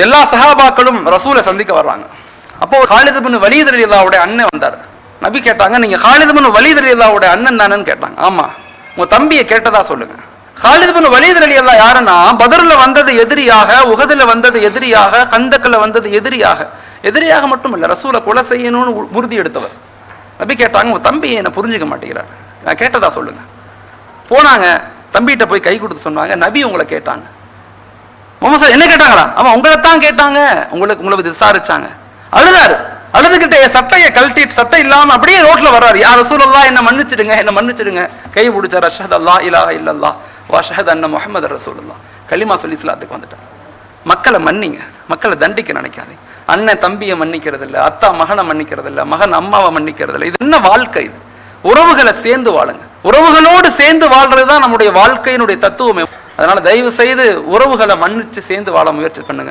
எல்லா சஹாபாக்களும் ரசூலை சந்திக்க வர்றாங்க. அப்போ காலித் இப்னு வலீத் ரலியல்லாஹுடைய அண்ணன் வந்தார். நபி கேட்டாங்க, நீங்க காலித் இப்னு வலீத் ரலியல்லாஹுடைய அண்ணன் தானேன்னு கேட்டாங்க. ஆமா. உங்க தம்பியை கேட்டதா சொல்லுங்க. காலித் இப்னு வலீத் ரலியல்லாஹு யாருன்னா, பத்ர்ல வந்தது எதிரியாக, உஹதுல வந்தது எதிரியாக, கந்தக்ல வந்தது எதிரியாக மட்டும் இல்ல, ரசூலை கொலை செய்யணும்னு உறுதி எடுத்தவர். நபி கேட்டாங்க, உங்க தம்பியை என்ன புரிஞ்சுக்க மாட்டேங்கிறார், நான் கேட்டதா சொல்லுங்க. போனாங்க, தம்பிகிட்ட போய் கை கொடுத்து சொன்னாங்க, நபி உங்களை கேட்டாங்க. முகமது சார் என்ன கேட்டாங்களா? ஆமா, உங்களை தான் கேட்டாங்க, உங்களை விசாரிச்சாங்க. அழுதாரு. அழுதுகிட்ட சட்டையை கழட்டிட்டு, சட்டை இல்லாம அப்படியே ரோட்ல வர்றாரு. யா ரசூலல்லாஹ், என்ன மன்னிச்சிடுங்க, கை பிடிச்சார். அஷ்ஹது அல்லா இலாஹ இல்லல்லாஹ் வ அஷ்ஹது அன்ன முஹம்மது ரசூலுல்லாஹ், கலிமா சொல்லி இஸ்லாத்துக்கு வந்துட்டார். மக்களை மன்னிங்க, மக்களை தண்டிக்க நினைக்காதீங்க. அண்ணன் தம்பியை மன்னிக்கிறது இல்லை, அத்தா மகனை மன்னிக்கிறது இல்லை, மகன் அம்மாவை மன்னிக்கிறது இல்லை. இது என்ன வாழ்க்கை? இது உறவுகளை சேர்ந்து வாழுங்க. உறவுகளோடு சேர்ந்து வாழ்றதுதான் நம்முடைய வாழ்க்கையினுடைய தத்துவமே. அதனால தயவு செய்து உறவுகளை மன்னிச்சு சேர்ந்து வாழ முயற்சி பண்ணுங்க.